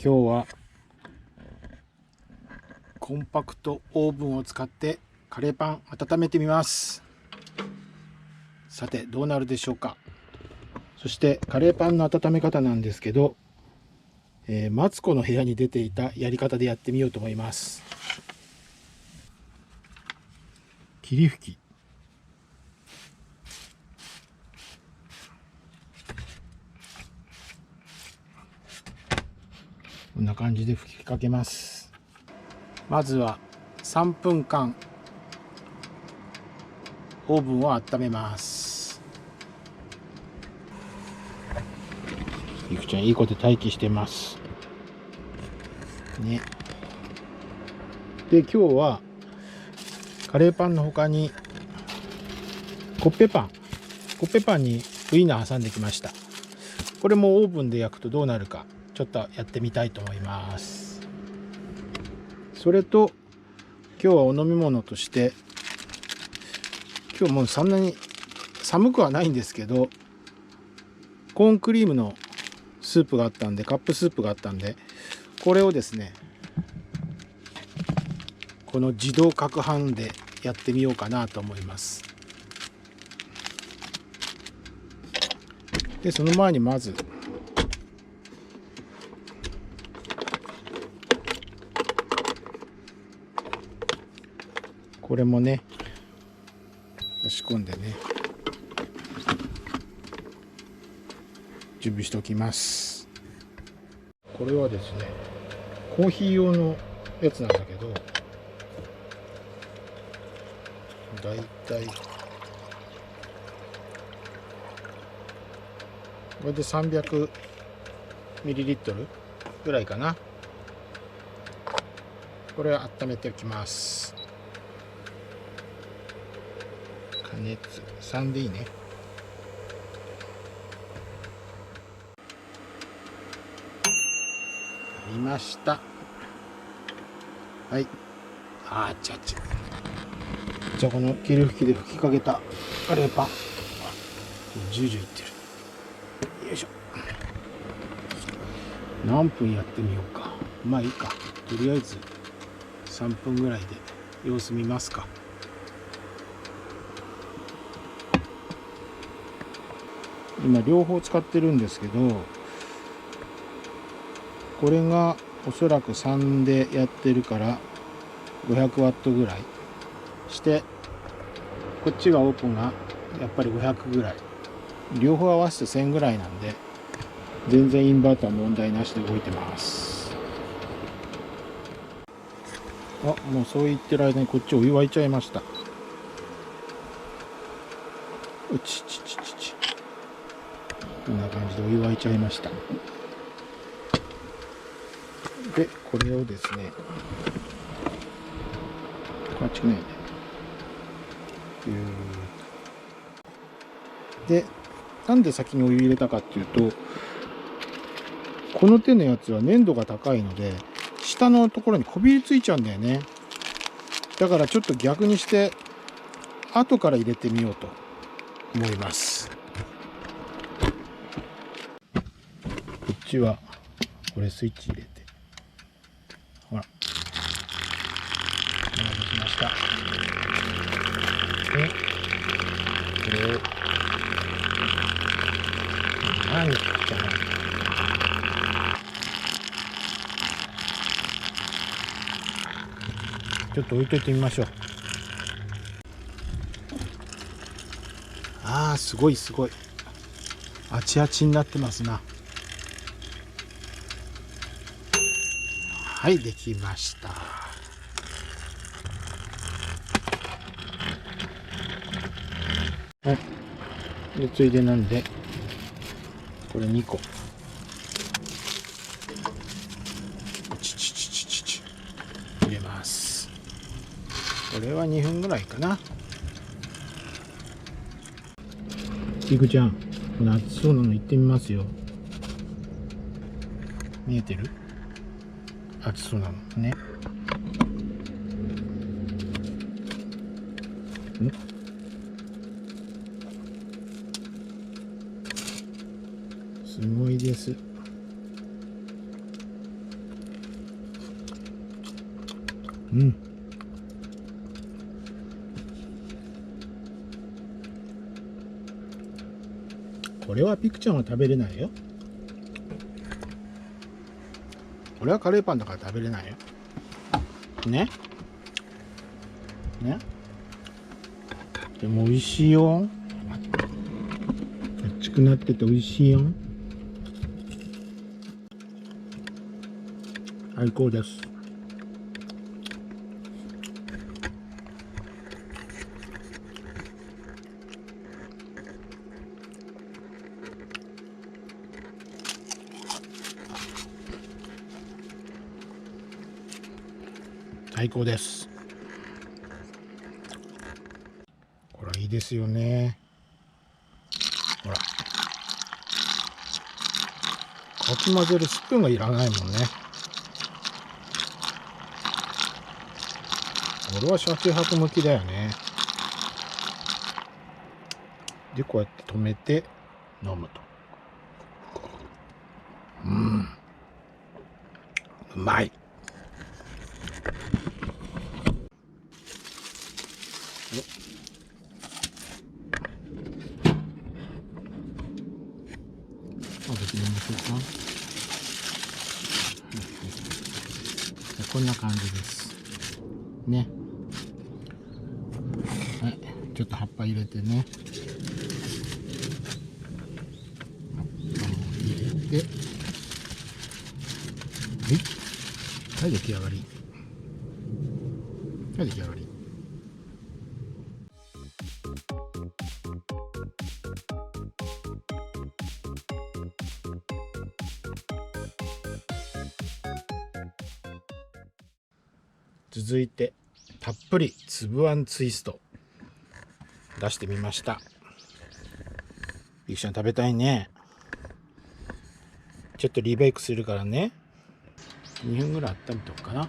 今日はコンパクトオーブンを使ってカレーパン温めてみます。さてどうなるでしょうか。そしてカレーパンの温め方なんですけど、マツコの部屋に出ていたやり方でやってみようと思います。霧吹き、こんな感じで吹きかけます。まずは3分間オーブンを温めます。ゆくちゃんいい子で待機してますね。で今日はカレーパンの他にコッペパンにウインナー挟んできました。これもオーブンで焼くとどうなるかちょっとやってみたいと思います。それと今日はお飲み物として、今日もうそんなに寒くはないんですけど、コーンクリームのスープがあったんで、カップスープがあったんで、これをですね、この自動攪拌でやってみようかなと思います。でその前にまずこれもね仕込んでね準備しておきます。これはですねコーヒー用のやつなんだけど、だいたいこれで300ミリリットルぐらいかな。これを温めておきます。加熱3でいいね。ありました。はい。じゃあこの霧吹きで吹きかけたカレーパンジュージューいってる。よいしょ。何分やってみようか。まあいいか、とりあえず3分ぐらいで様子見ますか。今両方使ってるんですけど、これがおそらく3でやってるから500ワットぐらいして、こっちがオープンがやっぱり500ぐらい、両方合わせて1000ぐらいなんで全然インバーター問題なしで動いてます。もうそう言ってる間にこっちお湯沸いちゃいました。こんな感じでお湯沸いちゃいました。でこれをですね、間違いないね。でなんで先にお湯入れたかっていうと、この手のやつは粘度が高いので下のところにこびりついちゃうんだよね。だからちょっと逆にして後から入れてみようと思います。こっちはこれスイッチ入れて、ほら今できました。でこれを何かじゃない、ちょっと置いといてみましょう。すごいあちあちになってますな。はい、できました。はい、でついでなんでこれ2個入れます。これは2分ぐらいかな。キクちゃん、この熱そうなのいってみますよ。見えてる？熱そうなのね。すごいです。うん。これはピクちゃんは食べれないよ。これはカレーパンだから食べれないよ。ね。ね。でも美味しいよ。熱くなってて美味しいよ。最高です。最高です。これいいですよね。ほら、かき混ぜるスプーンがいらないもんね。俺は車中泊向きだよね。でこうやって止めて飲むと。うまい。食べてみましょうか。こんな感じですね。はい、ちょっと葉っぱ入れてね。葉っぱを入れて、はい、出来上がり。はい、出来上がり。続いてたっぷりつぶあんツイスト出してみました。ゆきちゃん食べたいね。ちょっとリベイクするからね、2分ぐらい温めとくかな。バ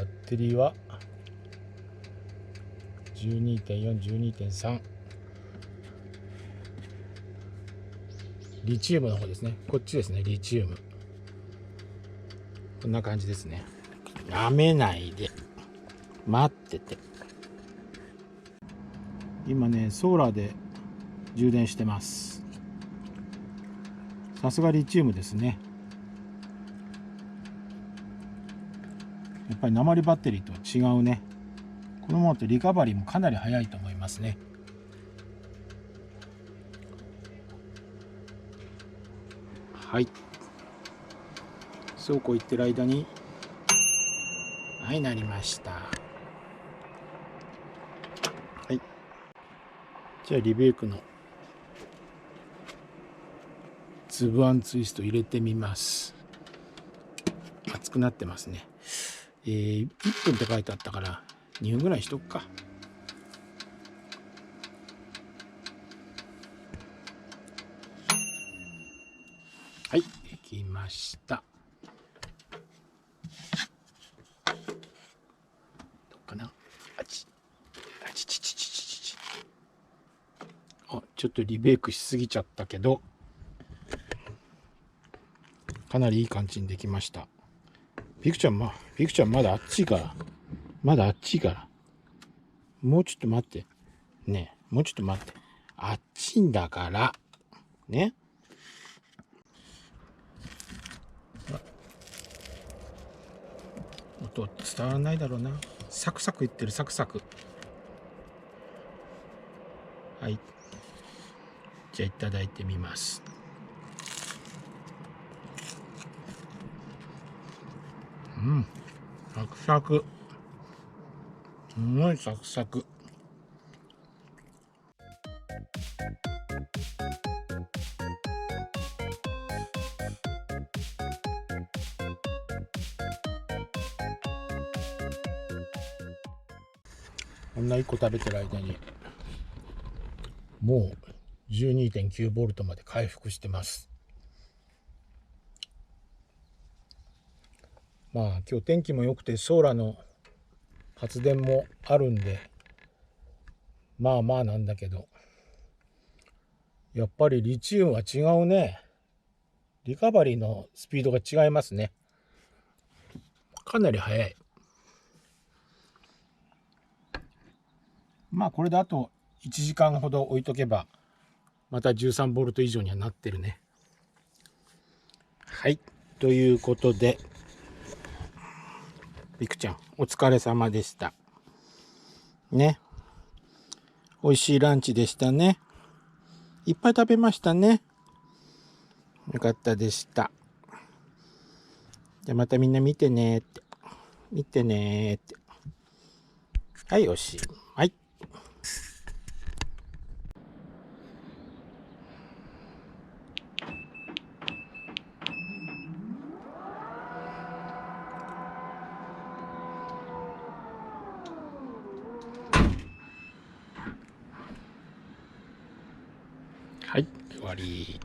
ッテリーは 12.4、12.3 リチウムの方ですね。こっちですね、リチウム。こんな感じですね。やめないで待ってて。今ね、ソーラーで充電してます。さすがリチウムですね。やっぱり鉛バッテリーとは違うね。このままだとリカバリーもかなり早いと思いますね。はい、そうこう言ってる間に、はい、なりました。はい、じゃあリベイクのつぶあんツイスト入れてみます。熱くなってますね。1分って書いてあったから2分ぐらいしとくか。はい、できました。どうかな。ちょっとリベイクしすぎちゃったけど、かなりいい感じにできました。ピクちゃんまだあっちいから。もうちょっと待って。ねえ、もうちょっと待って。あっちんだから。ね。音伝わらないだろうな。サクサクいってる、サクサク。はい。じゃあいただいてみます。サクサク。すごいサクサク。こんな1個食べてる間にもう 12.9 ボルトまで回復してます。まあ今日天気も良くてソーラーの発電もあるんでまあまあなんだけど、やっぱりリチウムは違うね。リカバリーのスピードが違いますね。かなり速い。まあこれであと1時間ほど置いとけばまた13ボルト以上にはなってるね。はい、ということでビクちゃんお疲れ様でしたね。美味しいランチでしたね。いっぱい食べましたね。よかったでした。じゃあまたみんな見てねって。見てねって。はい、おしまい。はい、終わり。